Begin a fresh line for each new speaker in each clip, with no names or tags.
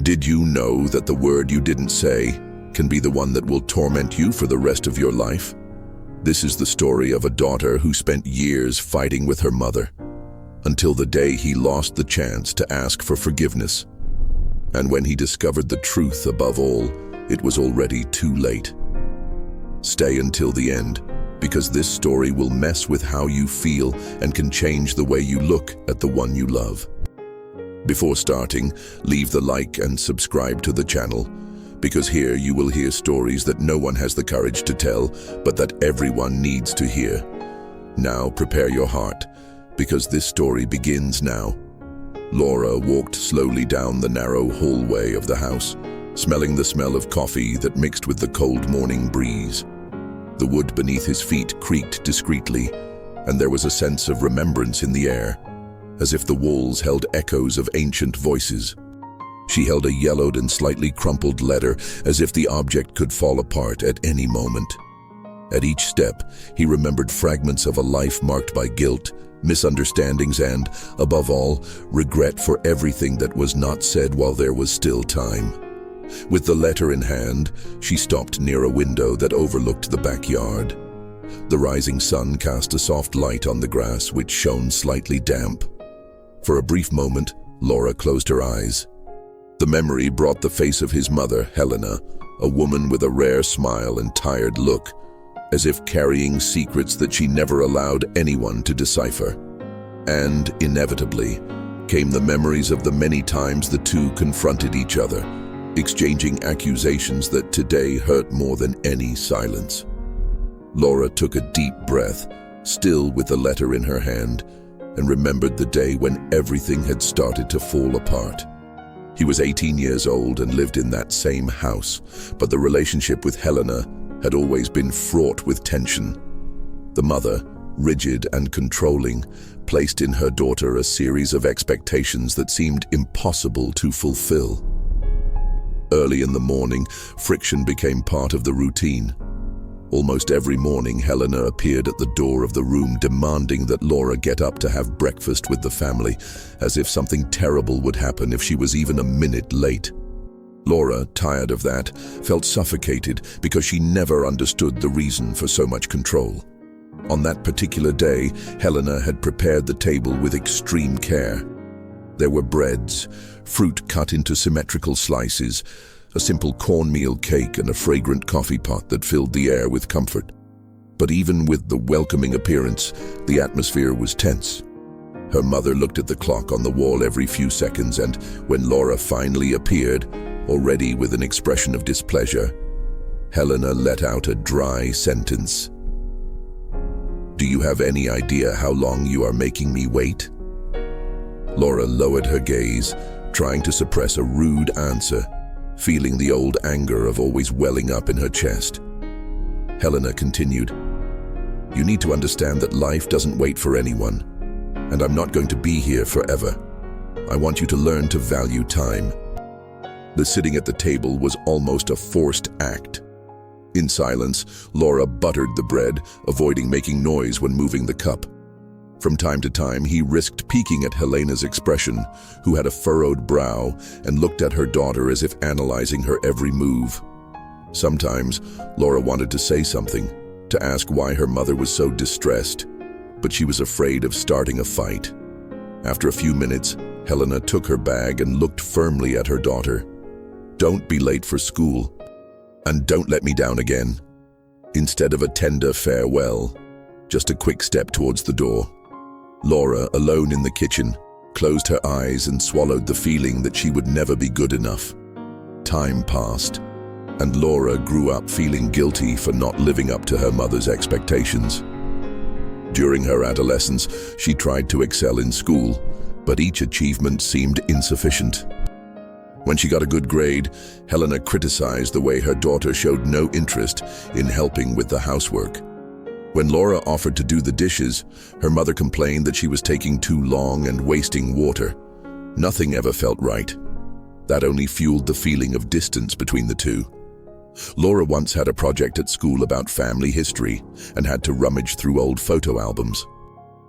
Did you know that the word you didn't say can be the one that will torment you for the rest of your life? This is the story of a daughter who spent years fighting with her mother, until the day he lost the chance to ask for forgiveness. And when he discovered the truth above all, it was already too late. Stay until the end, because this story will mess with how you feel and can change the way you look at the one you love. Before starting, leave the like and subscribe to the channel, because here you will hear stories that no one has the courage to tell, but that everyone needs to hear. Now prepare your heart, because this story begins now. Laura walked slowly down the narrow hallway of the house, smelling the smell of coffee that mixed with the cold morning breeze. The wood beneath his feet creaked discreetly, and there was a sense of remembrance in the air, as if the walls held echoes of ancient voices. She held a yellowed and slightly crumpled letter, as if the object could fall apart at any moment. At each step, he remembered fragments of a life marked by guilt, misunderstandings, and, above all, regret for everything that was not said while there was still time. With the letter in hand, she stopped near a window that overlooked the backyard. The rising sun cast a soft light on the grass, which shone slightly damp. For a brief moment, Laura closed her eyes. The memory brought the face of his mother, Helena, a woman with a rare smile and tired look, as if carrying secrets that she never allowed anyone to decipher. And, inevitably, came the memories of the many times the two confronted each other, exchanging accusations that today hurt more than any silence. Laura took a deep breath, still with the letter in her hand, and remembered the day when everything had started to fall apart. He was 18 years old and lived in that same house, but the relationship with Helena had always been fraught with tension. The mother, rigid and controlling, placed in her daughter a series of expectations that seemed impossible to fulfill. Early in the morning, friction became part of the routine. Almost every morning, Helena appeared at the door of the room demanding that Laura get up to have breakfast with the family, as if something terrible would happen if she was even a minute late. Laura, tired of that, felt suffocated because she never understood the reason for so much control. On that particular day, Helena had prepared the table with extreme care. There were breads, fruit cut into symmetrical slices, a simple cornmeal cake, and a fragrant coffee pot that filled the air with comfort. But even with the welcoming appearance, the atmosphere was tense. Her mother looked at the clock on the wall every few seconds, and when Laura finally appeared, already with an expression of displeasure, Helena let out a dry sentence. "Do you have any idea how long you are making me wait?" Laura lowered her gaze, trying to suppress a rude answer, feeling the old anger of always welling up in her chest. Helena continued, "You need to understand that life doesn't wait for anyone, and I'm not going to be here forever. I want you to learn to value time." The sitting at the table was almost a forced act. In silence, Laura buttered the bread, avoiding making noise when moving the cup. From time to time, he risked peeking at Helena's expression, who had a furrowed brow and looked at her daughter as if analyzing her every move. Sometimes, Laura wanted to say something, to ask why her mother was so distressed, but she was afraid of starting a fight. After a few minutes, Helena took her bag and looked firmly at her daughter. "Don't be late for school, and don't let me down again." Instead of a tender farewell, just a quick step towards the door. Laura, alone in the kitchen, closed her eyes and swallowed the feeling that she would never be good enough. Time passed, and Laura grew up feeling guilty for not living up to her mother's expectations. During her adolescence, she tried to excel in school, but each achievement seemed insufficient. When she got a good grade, Helena criticized the way her daughter showed no interest in helping with the housework. When Laura offered to do the dishes, her mother complained that she was taking too long and wasting water. Nothing ever felt right. That only fueled the feeling of distance between the two. Laura once had a project at school about family history and had to rummage through old photo albums.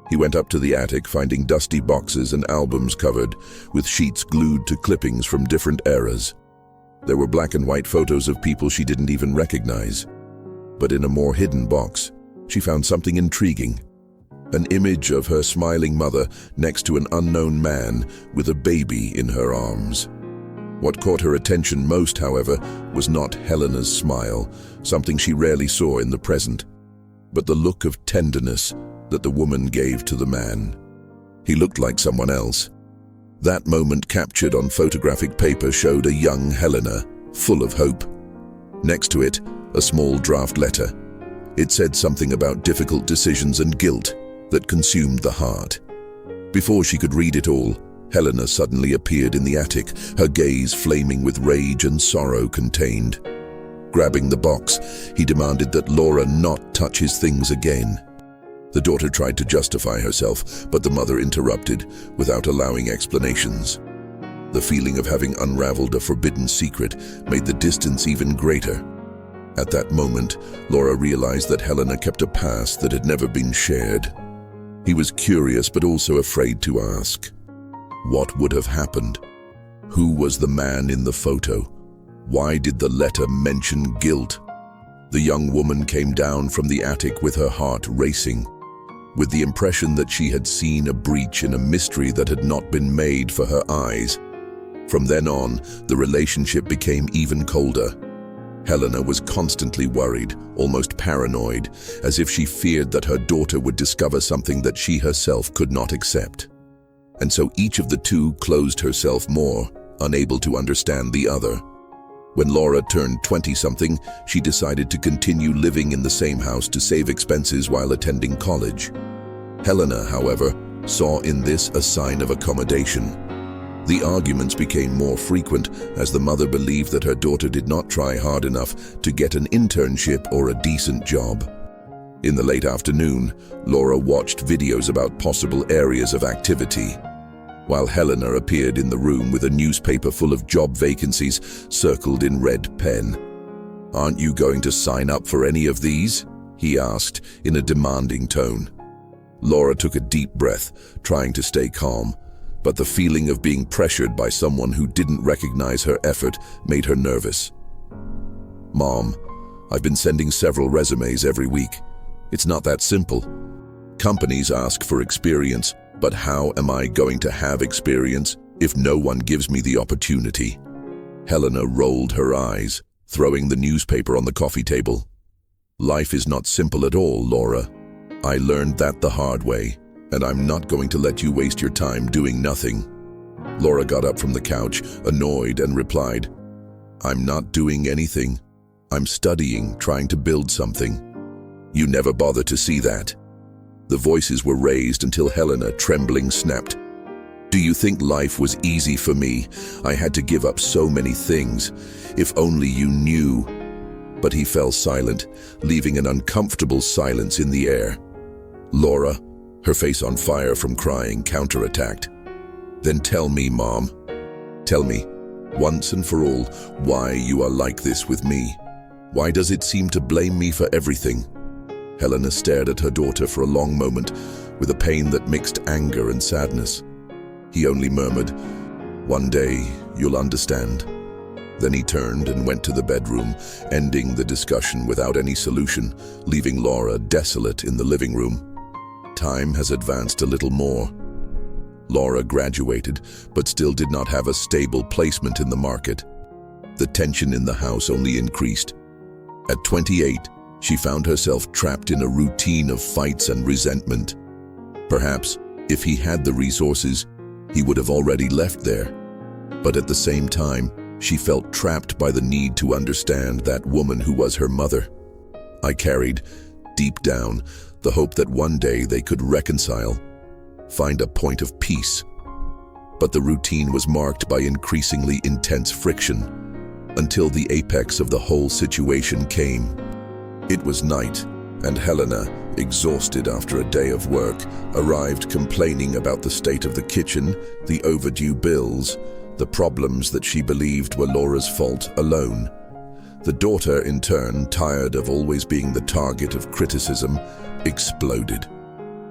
He went up to the attic, finding dusty boxes and albums covered, with sheets glued to clippings from different eras. There were black and white photos of people she didn't even recognize. But in a more hidden box, she found something intriguing. An image of her smiling mother next to an unknown man with a baby in her arms. What caught her attention most, however, was not Helena's smile, something she rarely saw in the present, but the look of tenderness that the woman gave to the man. He looked like someone else. That moment, captured on photographic paper, showed a young Helena, full of hope. Next to it, a small draft letter. It said something about difficult decisions and guilt that consumed the heart. Before she could read it all, Helena suddenly appeared in the attic, her gaze flaming with rage and sorrow contained. Grabbing the box, he demanded that Laura not touch his things again. The daughter tried to justify herself, but the mother interrupted without allowing explanations. The feeling of having unraveled a forbidden secret made the distance even greater. At that moment, Laura realized that Helena kept a past that had never been shared. He was curious but also afraid to ask. What would have happened? Who was the man in the photo? Why did the letter mention guilt? The young woman came down from the attic with her heart racing, with the impression that she had seen a breach in a mystery that had not been made for her eyes. From then on, the relationship became even colder. Helena was constantly worried, almost paranoid, as if she feared that her daughter would discover something that she herself could not accept. And so each of the two closed herself more, unable to understand the other. When Laura turned 20-something, she decided to continue living in the same house to save expenses while attending college. Helena, however, saw in this a sign of accommodation. The arguments became more frequent as the mother believed that her daughter did not try hard enough to get an internship or a decent job. In the late afternoon, Laura watched videos about possible areas of activity, while Helena appeared in the room with a newspaper full of job vacancies circled in red pen. "Aren't you going to sign up for any of these?" he asked in a demanding tone. Laura took a deep breath, trying to stay calm, but the feeling of being pressured by someone who didn't recognize her effort made her nervous. "Mom, I've been sending several resumes every week. It's not that simple. Companies ask for experience, but how am I going to have experience if no one gives me the opportunity?" Helena rolled her eyes, throwing the newspaper on the coffee table. "Life is not simple at all, Laura. I learned that the hard way, and I'm not going to let you waste your time doing nothing." Laura got up from the couch, annoyed, and replied, "I'm not doing anything. I'm studying, trying to build something. You never bother to see that." The voices were raised until Helena, trembling, snapped, "Do you think life was easy for me? I had to give up so many things. If only you knew." But he fell silent, leaving an uncomfortable silence in the air. Laura, her face on fire from crying, counterattacked. "Then tell me, Mom. Tell me, once and for all, why you are like this with me. Why does it seem to blame me for everything?" Helena stared at her daughter for a long moment, with a pain that mixed anger and sadness. He only murmured, "One day, you'll understand." Then he turned and went to the bedroom, ending the discussion without any solution, leaving Laura desolate in the living room. Time has advanced a little more. Laura graduated, but still did not have a stable placement in the market. The tension in the house only increased. At 28, she found herself trapped in a routine of fights and resentment. Perhaps, if he had the resources, he would have already left there. But at the same time, she felt trapped by the need to understand that woman who was her mother. I carried, deep down, the hope that one day they could reconcile, find a point of peace. But the routine was marked by increasingly intense friction, until the apex of the whole situation came. It was night, and Helena, exhausted after a day of work, arrived complaining about the state of the kitchen, the overdue bills, the problems that she believed were Laura's fault alone. The daughter, in turn, tired of always being the target of criticism, exploded.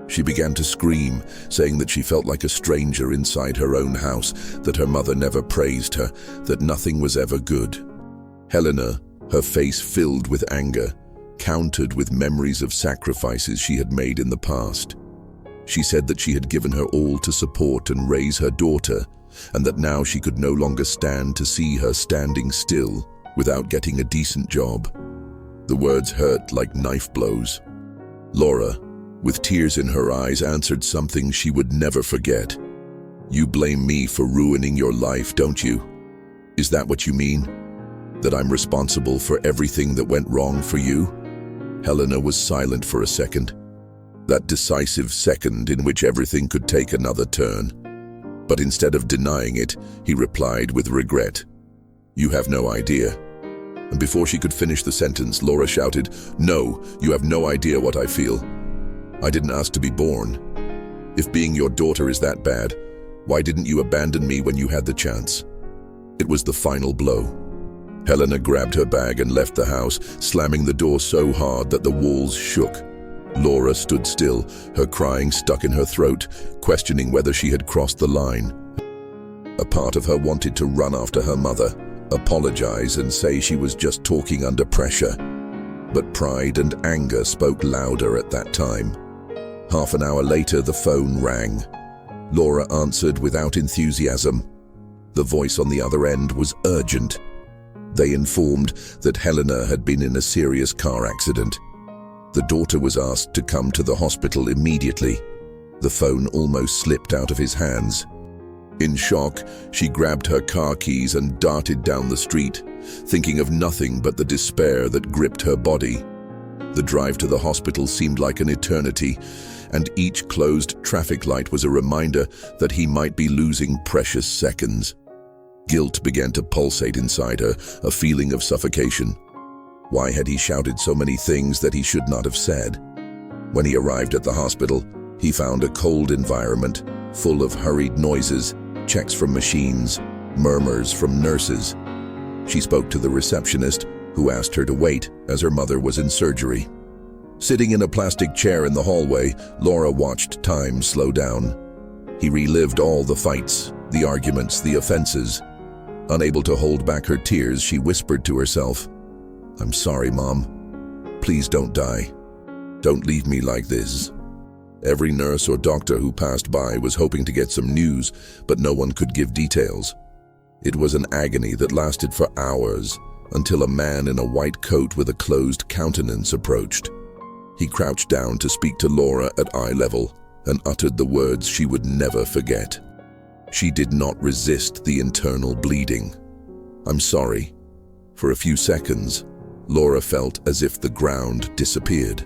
She began to scream, saying that she felt like a stranger inside her own house, that her mother never praised her, that nothing was ever good. Helena, her face filled with anger, countered with memories of sacrifices she had made in the past. She said that she had given her all to support and raise her daughter, and that now she could no longer stand to see her standing still without getting a decent job. The words hurt like knife blows. Laura, with tears in her eyes, answered something she would never forget. "You blame me for ruining your life, don't you? Is that what you mean? That I'm responsible for everything that went wrong for you?" Helena was silent for a second. That decisive second in which everything could take another turn. But instead of denying it, he replied with regret, "You have no idea." And before she could finish the sentence, Laura shouted, "No, you have no idea what I feel. I didn't ask to be born. If being your daughter is that bad, why didn't you abandon me when you had the chance?" It was the final blow. Helena grabbed her bag and left the house, slamming the door so hard that the walls shook. Laura stood still, her crying stuck in her throat, questioning whether she had crossed the line. A part of her wanted to run after her mother, apologize and say she was just talking under pressure. But pride and anger spoke louder at that time. Half an hour later, the phone rang. Laura answered without enthusiasm. The voice on the other end was urgent. They informed that Helena had been in a serious car accident. The daughter was asked to come to the hospital immediately. The phone almost slipped out of his hands. In shock, she grabbed her car keys and darted down the street, thinking of nothing but the despair that gripped her body. The drive to the hospital seemed like an eternity, and each closed traffic light was a reminder that he might be losing precious seconds. Guilt began to pulsate inside her, a feeling of suffocation. Why had he shouted so many things that he should not have said? When he arrived at the hospital, he found a cold environment, full of hurried noises, checks from machines, murmurs from nurses. She spoke to the receptionist, who asked her to wait as her mother was in surgery. Sitting in a plastic chair in the hallway, Laura watched time slow down. He relived all the fights, the arguments, the offenses. Unable to hold back her tears, she whispered to herself, "I'm sorry, Mom. Please don't die. Don't leave me like this." Every nurse or doctor who passed by was hoping to get some news, but no one could give details. It was an agony that lasted for hours, until a man in a white coat with a closed countenance approached. He crouched down to speak to Laura at eye level and uttered the words she would never forget. She did not resist the internal bleeding. "I'm sorry." For a few seconds, Laura felt as if the ground disappeared.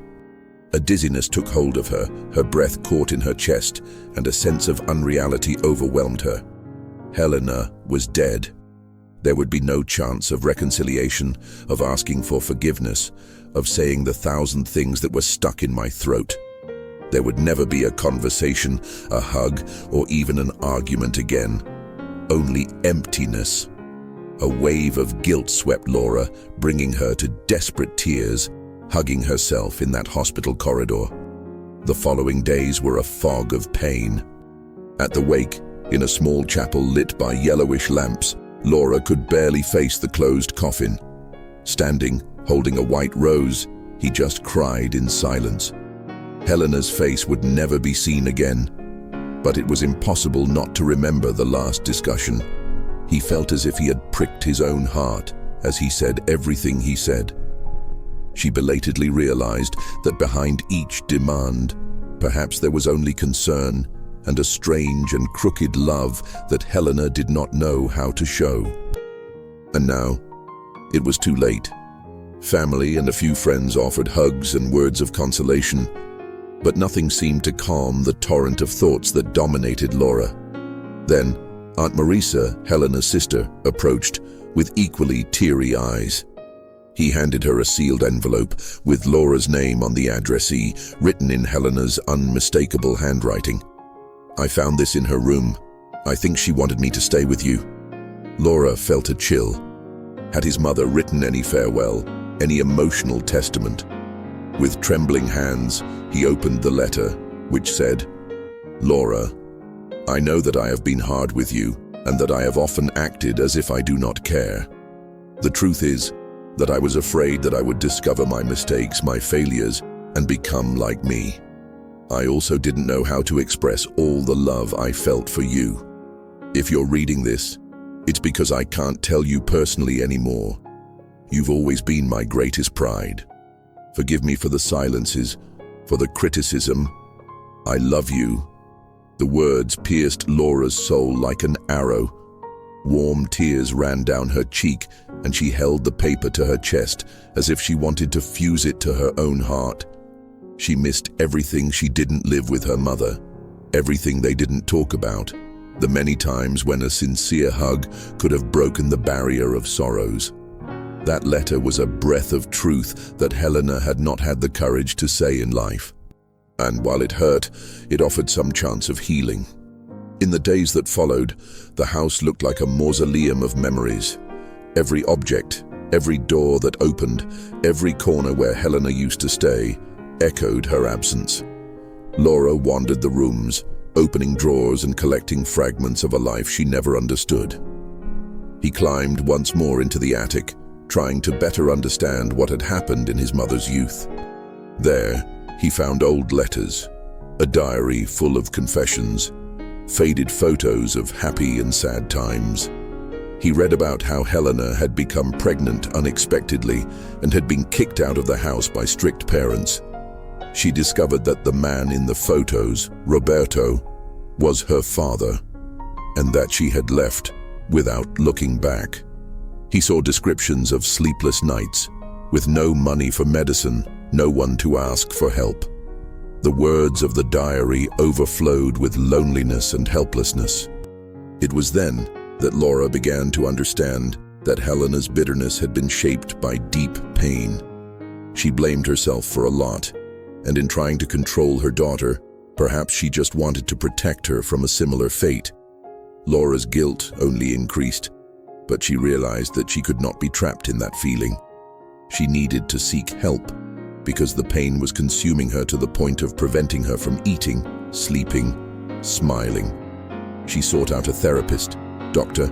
A dizziness took hold of her, her breath caught in her chest, and a sense of unreality overwhelmed her. Helena was dead. There would be no chance of reconciliation, of asking for forgiveness, of saying the 1,000 things that were stuck in my throat. There would never be a conversation, a hug, or even an argument again. Only emptiness. A wave of guilt swept Laura, bringing her to desperate tears, hugging herself in that hospital corridor. The following days were a fog of pain. At the wake, in a small chapel lit by yellowish lamps, Laura could barely face the closed coffin. Standing, holding a white rose, he just cried in silence. Helena's face would never be seen again, but it was impossible not to remember the last discussion. He felt as if he had pricked his own heart as he said everything he said. She belatedly realized that behind each demand, perhaps there was only concern and a strange and crooked love that Helena did not know how to show. And now, it was too late. Family and a few friends offered hugs and words of consolation, but nothing seemed to calm the torrent of thoughts that dominated Laura. Then, Aunt Marisa, Helena's sister, approached with equally teary eyes. He handed her a sealed envelope with Laura's name on the addressee, written in Helena's unmistakable handwriting. "I found this in her room. I think she wanted me to stay with you." Laura felt a chill. Had his mother written any farewell, any emotional testament? With trembling hands, he opened the letter, which said, "Laura, I know that I have been hard with you and that I have often acted as if I do not care. The truth is that I was afraid that I would discover my mistakes, my failures, and become like me. I also didn't know how to express all the love I felt for you. If you're reading this, it's because I can't tell you personally anymore. You've always been my greatest pride. Forgive me for the silences, for the criticism. I love you." The words pierced Laura's soul like an arrow. Warm tears ran down her cheek, and she held the paper to her chest as if she wanted to fuse it to her own heart. She missed everything she didn't live with her mother, everything they didn't talk about, the many times when a sincere hug could have broken the barrier of sorrows. That letter was a breath of truth that Helena had not had the courage to say in life. And while it hurt, it offered some chance of healing. In the days that followed, the house looked like a mausoleum of memories. Every object, every door that opened, every corner where Helena used to stay, echoed her absence. Laura wandered the rooms, opening drawers and collecting fragments of a life she never understood. He climbed once more into the attic, trying to better understand what had happened in his mother's youth. There, he found old letters, a diary full of confessions, faded photos of happy and sad times. He read about how Helena had become pregnant unexpectedly and had been kicked out of the house by strict parents. She discovered that the man in the photos, Roberto, was her father, and that she had left without looking back. He saw descriptions of sleepless nights, with no money for medicine, no one to ask for help. The words of the diary overflowed with loneliness and helplessness. It was then that Laura began to understand that Helena's bitterness had been shaped by deep pain. She blamed herself for a lot, and in trying to control her daughter, perhaps she just wanted to protect her from a similar fate. Laura's guilt only increased, but she realized that she could not be trapped in that feeling. She needed to seek help, because the pain was consuming her to the point of preventing her from eating, sleeping, smiling. She sought out a therapist, Dr.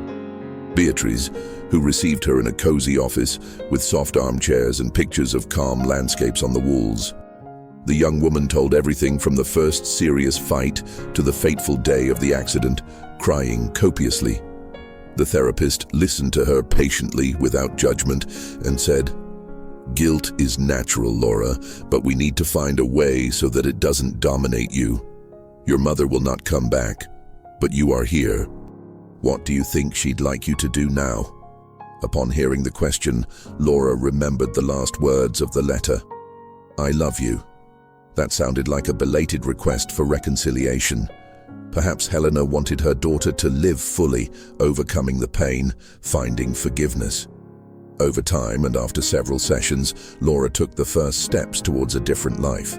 Beatriz, who received her in a cozy office with soft armchairs and pictures of calm landscapes on the walls. The young woman told everything from the first serious fight to the fateful day of the accident, crying copiously. The therapist listened to her patiently without judgment and said, "Guilt is natural, Laura, but we need to find a way so that it doesn't dominate you. Your mother will not come back, but you are here. What do you think she'd like you to do now?" Upon hearing the question, Laura remembered the last words of the letter. "I love you." That sounded like a belated request for reconciliation. Perhaps Helena wanted her daughter to live fully, overcoming the pain, finding forgiveness. Over time, and after several sessions, Laura took the first steps towards a different life.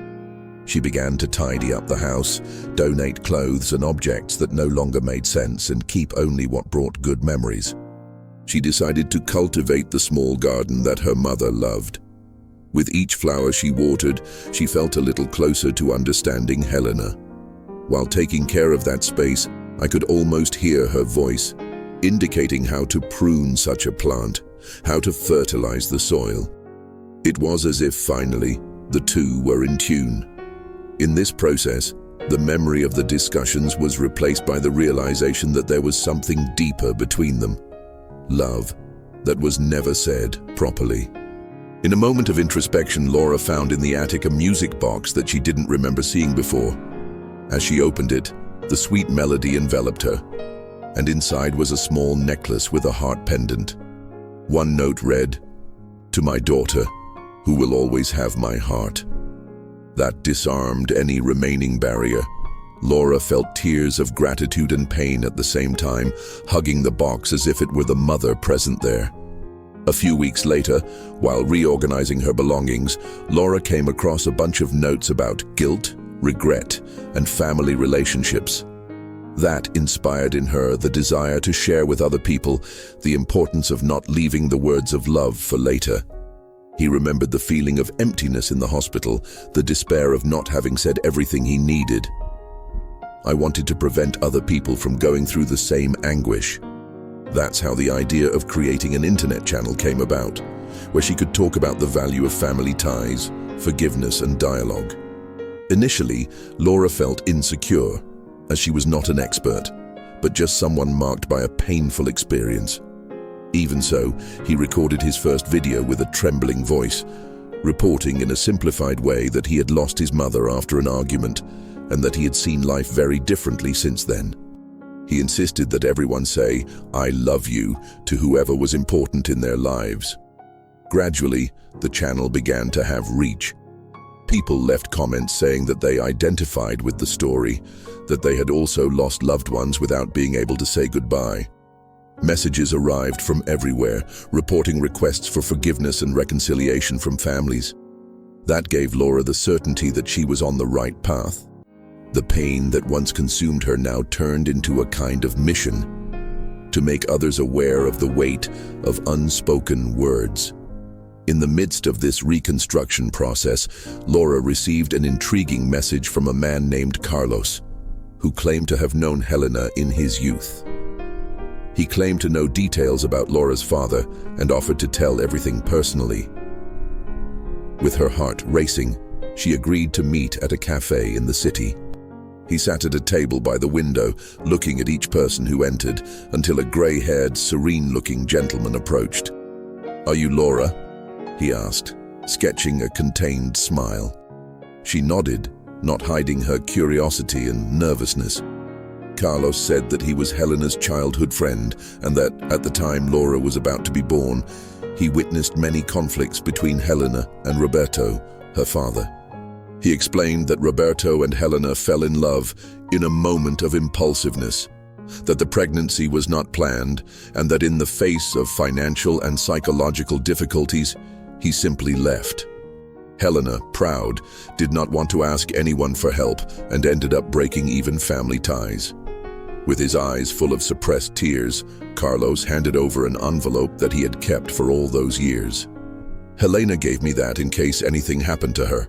She began to tidy up the house, donate clothes and objects that no longer made sense, and keep only what brought good memories. She decided to cultivate the small garden that her mother loved. With each flower she watered, she felt a little closer to understanding Helena. While taking care of that space, I could almost hear her voice, indicating how to prune such a plant, how to fertilize the soil. It was as if finally, the two were in tune. In this process, the memory of the discussions was replaced by the realization that there was something deeper between them. Love that was never said properly. In a moment of introspection, Laura found in the attic a music box that she didn't remember seeing before. As she opened it, the sweet melody enveloped her, and inside was a small necklace with a heart pendant. One note read, "To my daughter, who will always have my heart." That disarmed any remaining barrier. Laura felt tears of gratitude and pain at the same time, hugging the box as if it were the mother present there. A few weeks later, while reorganizing her belongings, Laura came across a bunch of notes about guilt, regret, and family relationships. That inspired in her the desire to share with other people the importance of not leaving the words of love for later. He remembered the feeling of emptiness in the hospital, the despair of not having said everything he needed. I wanted to prevent other people from going through the same anguish. That's how the idea of creating an internet channel came about, where she could talk about the value of family ties, forgiveness, and dialogue. Initially, Laura felt insecure, as she was not an expert, but just someone marked by a painful experience. Even so, he recorded his first video with a trembling voice, reporting in a simplified way that he had lost his mother after an argument and that he had seen life very differently since then. He insisted that everyone say, "I love you," to whoever was important in their lives. Gradually, the channel began to have reach. People left comments saying that they identified with the story, that they had also lost loved ones without being able to say goodbye. Messages arrived from everywhere, reporting requests for forgiveness and reconciliation from families. That gave Laura the certainty that she was on the right path. The pain that once consumed her now turned into a kind of mission, to make others aware of the weight of unspoken words. In the midst of this reconstruction process, Laura received an intriguing message from a man named Carlos, who claimed to have known Helena in his youth. He claimed to know details about Laura's father and offered to tell everything personally. With her heart racing, she agreed to meet at a cafe in the city. He sat at a table by the window, looking at each person who entered, until a gray-haired, serene-looking gentleman approached. "Are you Laura?" he asked, sketching a contained smile. She nodded, not hiding her curiosity and nervousness. Carlos said that he was Helena's childhood friend and that, at the time Laura was about to be born, he witnessed many conflicts between Helena and Roberto, her father. He explained that Roberto and Helena fell in love in a moment of impulsiveness, that the pregnancy was not planned, and that in the face of financial and psychological difficulties, he simply left. Helena, proud, did not want to ask anyone for help and ended up breaking even family ties. With his eyes full of suppressed tears, Carlos handed over an envelope that he had kept for all those years. "Helena gave me that in case anything happened to her.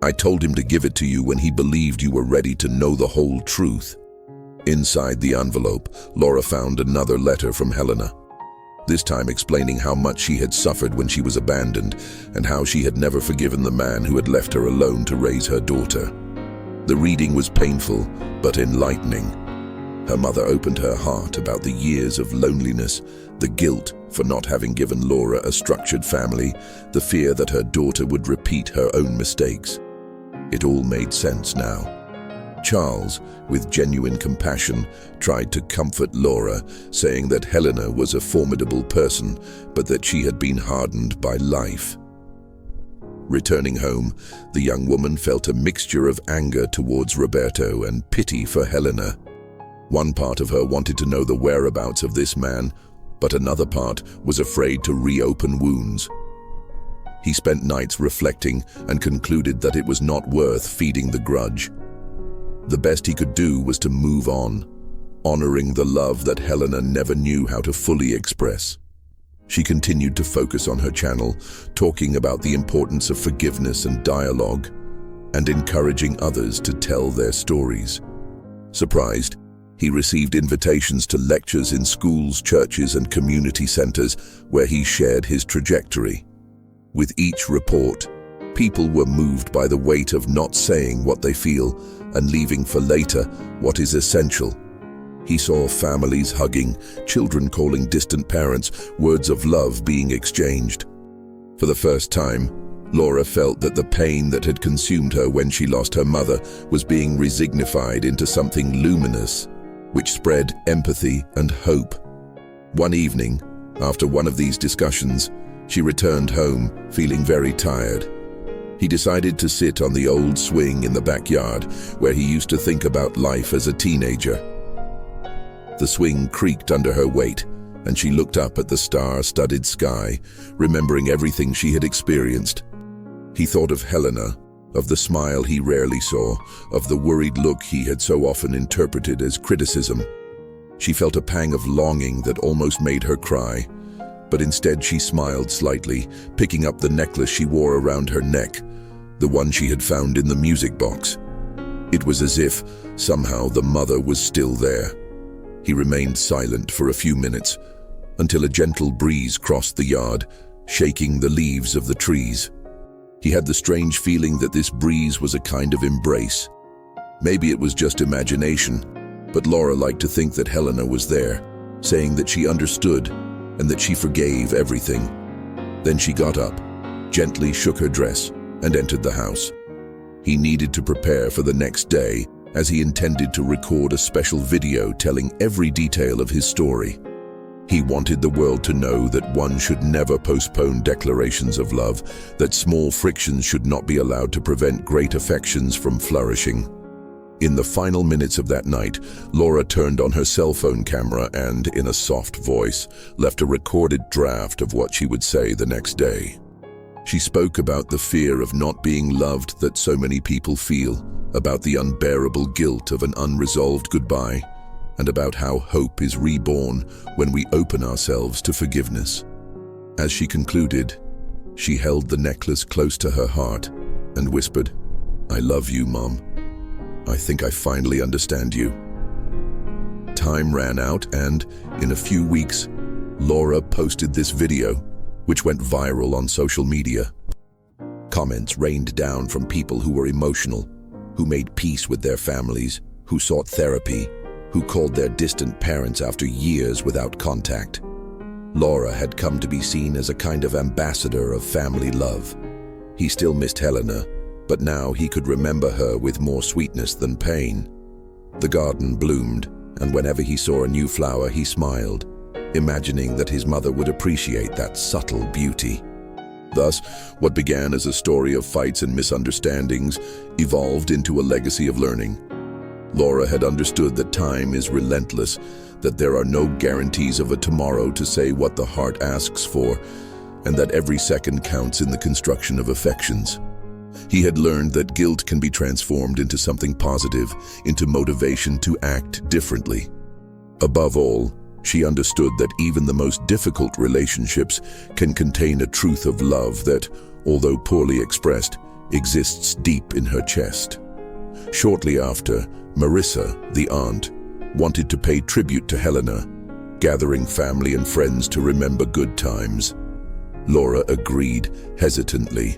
I told him to give it to you when he believed you were ready to know the whole truth." Inside the envelope, Laura found another letter from Helena, this time explaining how much she had suffered when she was abandoned and how she had never forgiven the man who had left her alone to raise her daughter. The reading was painful but enlightening. Her mother opened her heart about the years of loneliness, the guilt for not having given Laura a structured family, the fear that her daughter would repeat her own mistakes. It all made sense now. Charles, with genuine compassion, tried to comfort Laura, saying that Helena was a formidable person, but that she had been hardened by life. Returning home, the young woman felt a mixture of anger towards Roberto and pity for Helena. One part of her wanted to know the whereabouts of this man, but another part was afraid to reopen wounds. He spent nights reflecting and concluded that it was not worth feeding the grudge. The best he could do was to move on, honoring the love that Helena never knew how to fully express. She continued to focus on her channel, talking about the importance of forgiveness and dialogue, and encouraging others to tell their stories. Surprised, he received invitations to lectures in schools, churches, and community centers where he shared his trajectory. With each report, people were moved by the weight of not saying what they feel and leaving for later what is essential. He saw families hugging, children calling distant parents, words of love being exchanged. For the first time, Laura felt that the pain that had consumed her when she lost her mother was being resignified into something luminous, which spread empathy and hope. One evening, after one of these discussions, she returned home, feeling very tired. He decided to sit on the old swing in the backyard, where he used to think about life as a teenager. The swing creaked under her weight, and she looked up at the star-studded sky, remembering everything she had experienced. He thought of Helena, of the smile he rarely saw, of the worried look he had so often interpreted as criticism. She felt a pang of longing that almost made her cry. but instead she smiled slightly, picking up the necklace she wore around her neck, the one she had found in the music box. It was as if, somehow, the mother was still there. He remained silent for a few minutes, until a gentle breeze crossed the yard, shaking the leaves of the trees. He had the strange feeling that this breeze was a kind of embrace. Maybe it was just imagination, but Laura liked to think that Helena was there, saying that she understood and that she forgave everything. Then she got up, gently shook her dress, and entered the house. He needed to prepare for the next day, as he intended to record a special video telling every detail of his story. He wanted the world to know that one should never postpone declarations of love, that small frictions should not be allowed to prevent great affections from flourishing. In the final minutes of that night, Laura turned on her cell phone camera and, in a soft voice, left a recorded draft of what she would say the next day. She spoke about the fear of not being loved that so many people feel, about the unbearable guilt of an unresolved goodbye, and about how hope is reborn when we open ourselves to forgiveness. As she concluded, she held the necklace close to her heart and whispered, "I love you, Mom. I think I finally understand you." Time ran out and, in a few weeks, Laura posted this video, which went viral on social media. Comments rained down from people who were emotional, who made peace with their families, who sought therapy, who called their distant parents after years without contact. Laura had come to be seen as a kind of ambassador of family love. He still missed Helena, but now he could remember her with more sweetness than pain. The garden bloomed, and whenever he saw a new flower, he smiled, imagining that his mother would appreciate that subtle beauty. Thus, what began as a story of fights and misunderstandings evolved into a legacy of learning. Laura had understood that time is relentless, that there are no guarantees of a tomorrow to say what the heart asks for, and that every second counts in the construction of affections. He had learned that guilt can be transformed into something positive, into motivation to act differently. Above all, she understood that even the most difficult relationships can contain a truth of love that, although poorly expressed, exists deep in her chest. Shortly after, Marissa, the aunt, wanted to pay tribute to Helena, gathering family and friends to remember good times. Laura agreed hesitantly.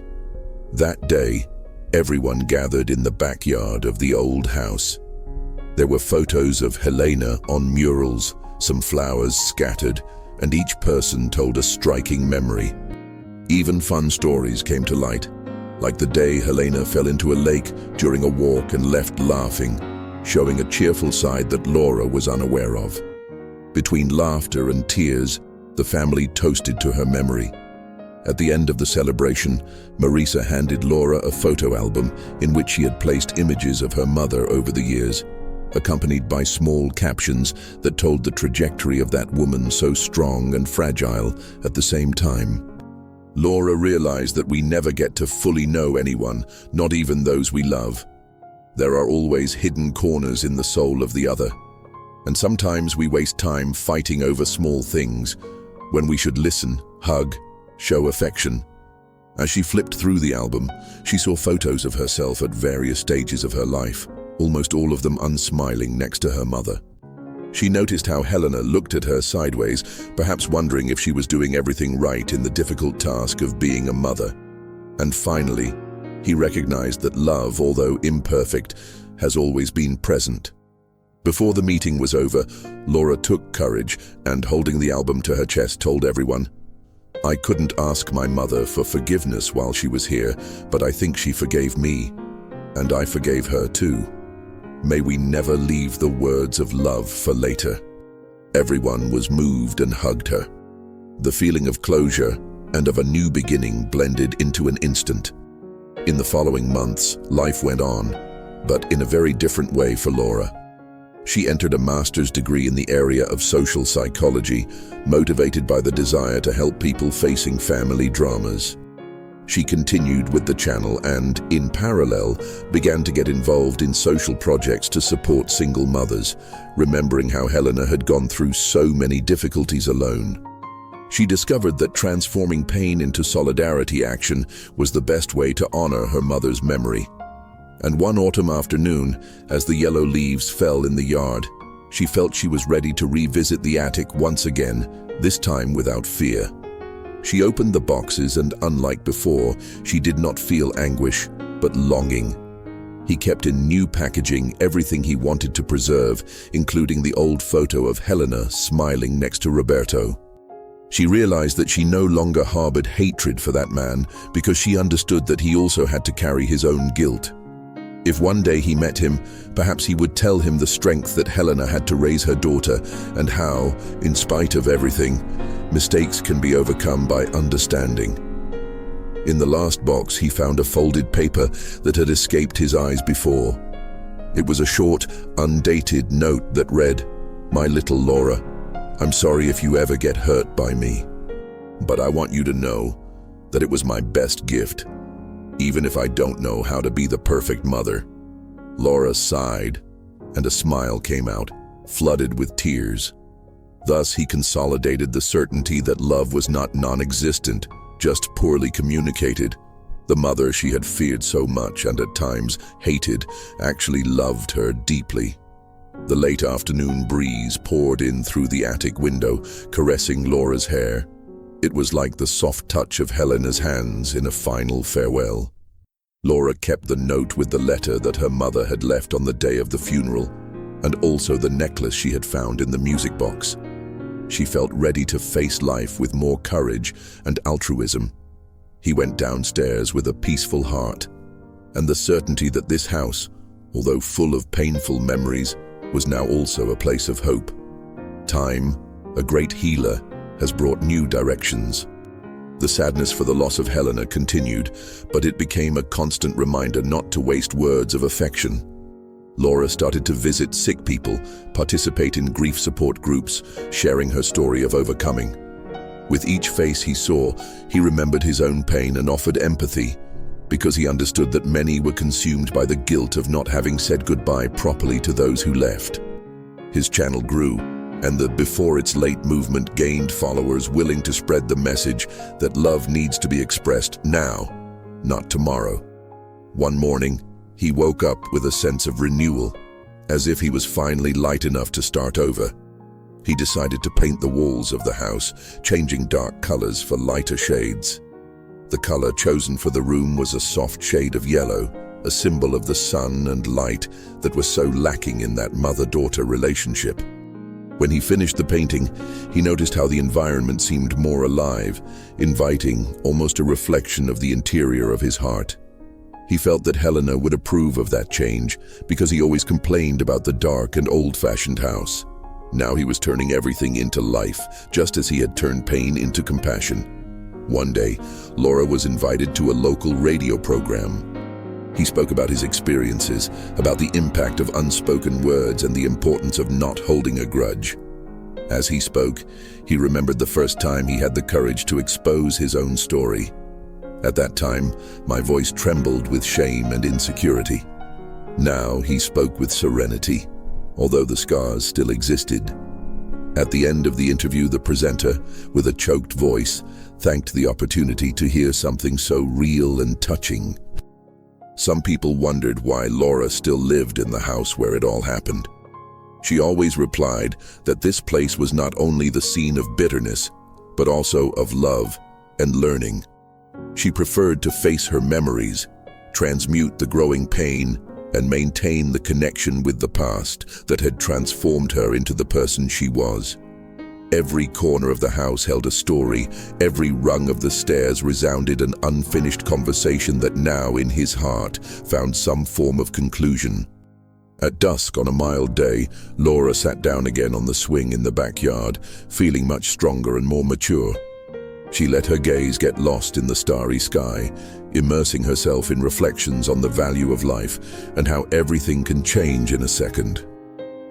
That day, everyone gathered in the backyard of the old house. There were photos of Helena on murals, some flowers scattered, and each person told a striking memory. Even fun stories came to light, like the day Helena fell into a lake during a walk and left laughing, showing a cheerful side that Laura was unaware of. Between laughter and tears, the family toasted to her memory. At the end of the celebration, Marissa handed Laura a photo album in which she had placed images of her mother over the years, accompanied by small captions that told the trajectory of that woman so strong and fragile at the same time. Laura realized that we never get to fully know anyone, not even those we love. There are always hidden corners in the soul of the other. And sometimes we waste time fighting over small things, when we should listen, hug, show affection. As she flipped through the album, she saw photos of herself at various stages of her life, almost all of them unsmiling next to her mother. She noticed how Helena looked at her sideways, perhaps wondering if she was doing everything right in the difficult task of being a mother. And finally, he recognized that love, although imperfect, has always been present. Before the meeting was over, Laura took courage and, holding the album to her chest, told everyone, "I couldn't ask my mother for forgiveness while she was here, but I think she forgave me, and I forgave her too. May we never leave the words of love for later." Everyone was moved and hugged her. The feeling of closure and of a new beginning blended into an instant. In the following months, life went on, but in a very different way for Laura. She entered a master's degree in the area of social psychology, motivated by the desire to help people facing family dramas. She continued with the channel and, in parallel, began to get involved in social projects to support single mothers, remembering how Helena had gone through so many difficulties alone. She discovered that transforming pain into solidarity action was the best way to honor her mother's memory. And one autumn afternoon, as the yellow leaves fell in the yard, she felt she was ready to revisit the attic once again, this time without fear. She opened the boxes and, unlike before, she did not feel anguish, but longing. He kept in new packaging everything he wanted to preserve, including the old photo of Helena smiling next to Roberto. She realized that she no longer harbored hatred for that man because she understood that he also had to carry his own guilt. If one day he met him, perhaps he would tell him the strength that Helena had to raise her daughter and how, in spite of everything, mistakes can be overcome by understanding. In the last box, he found a folded paper that had escaped his eyes before. It was a short, undated note that read, "My little Laura, I'm sorry if you ever get hurt by me, but I want you to know that it was my best gift, even if I don't know how to be the perfect mother." Laura sighed, and a smile came out, flooded with tears. Thus he consolidated the certainty that love was not non-existent, just poorly communicated. The mother she had feared so much and at times hated actually loved her deeply. The late afternoon breeze poured in through the attic window, caressing Laura's hair. It was like the soft touch of Helena's hands in a final farewell. Laura kept the note with the letter that her mother had left on the day of the funeral, and also the necklace she had found in the music box. She felt ready to face life with more courage and altruism. He went downstairs with a peaceful heart, and the certainty that this house, although full of painful memories, was now also a place of hope. Time, a great healer, has brought new directions. The sadness for the loss of Helena continued, but it became a constant reminder not to waste words of affection. Laura started to visit sick people, participate in grief support groups, sharing her story of overcoming. With each face he saw, he remembered his own pain and offered empathy, because he understood that many were consumed by the guilt of not having said goodbye properly to those who left. His channel grew, and the Before It's Late movement gained followers willing to spread the message that love needs to be expressed now, not tomorrow. One morning, he woke up with a sense of renewal, as if he was finally light enough to start over. He decided to paint the walls of the house, changing dark colors for lighter shades. The color chosen for the room was a soft shade of yellow, a symbol of the sun and light that was so lacking in that mother-daughter relationship. When he finished the painting, he noticed how the environment seemed more alive, inviting, almost a reflection of the interior of his heart. He felt that Helena would approve of that change because he always complained about the dark and old-fashioned house. Now he was turning everything into life, just as he had turned pain into compassion. One day, Laura was invited to a local radio program. He spoke about his experiences, about the impact of unspoken words and the importance of not holding a grudge. As he spoke, he remembered the first time he had the courage to expose his own story. At that time, my voice trembled with shame and insecurity. Now he spoke with serenity, although the scars still existed. At the end of the interview, the presenter, with a choked voice, thanked the opportunity to hear something so real and touching. Some people wondered why Laura still lived in the house where it all happened. She always replied that this place was not only the scene of bitterness, but also of love and learning. She preferred to face her memories, transmute the growing pain, and maintain the connection with the past that had transformed her into the person she was. Every corner of the house held a story, every rung of the stairs resounded an unfinished conversation that now, in his heart, found some form of conclusion. At dusk on a mild day, Laura sat down again on the swing in the backyard, feeling much stronger and more mature. She let her gaze get lost in the starry sky, immersing herself in reflections on the value of life and how everything can change in a second.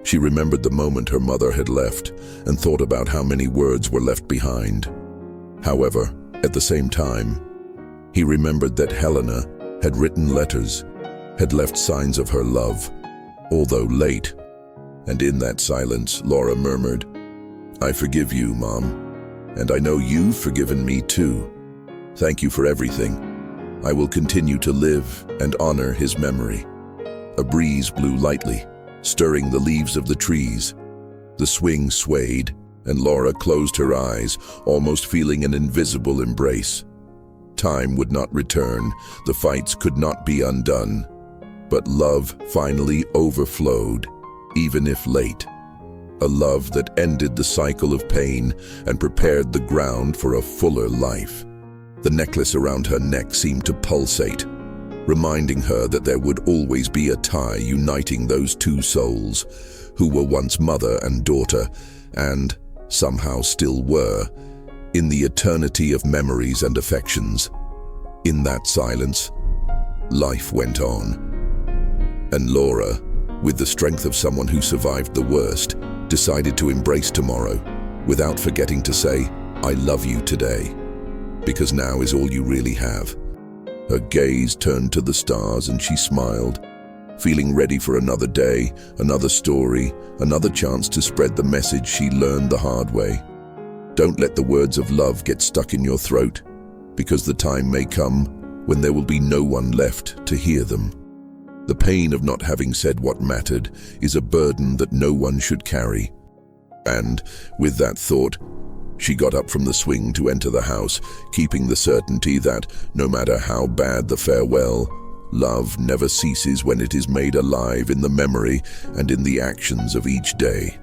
She remembered the moment her mother had left and thought about how many words were left behind. However, at the same time, he remembered that Helena had written letters, had left signs of her love, although late. And in that silence, Laura murmured, "I forgive you, Mom." And I know you've forgiven me too. Thank you for everything. I will continue to live and honor his memory. A breeze blew lightly, stirring the leaves of the trees. The swing swayed, and Laura closed her eyes, almost feeling an invisible embrace. Time would not return, the fights could not be undone. But love finally overflowed, even if late. A love that ended the cycle of pain and prepared the ground for a fuller life. The necklace around her neck seemed to pulsate, reminding her that there would always be a tie uniting those two souls, who were once mother and daughter, and somehow still were, in the eternity of memories and affections. In that silence, life went on. And Laura, with the strength of someone who survived the worst, decided to embrace tomorrow, without forgetting to say, "I love you today," because now is all you really have. Her gaze turned to the stars and she smiled, feeling ready for another day, another story, another chance to spread the message she learned the hard way. Don't let the words of love get stuck in your throat, because the time may come when there will be no one left to hear them. The pain of not having said what mattered is a burden that no one should carry. And, with that thought, she got up from the swing to enter the house, keeping the certainty that, no matter how bad the farewell, love never ceases when it is made alive in the memory and in the actions of each day.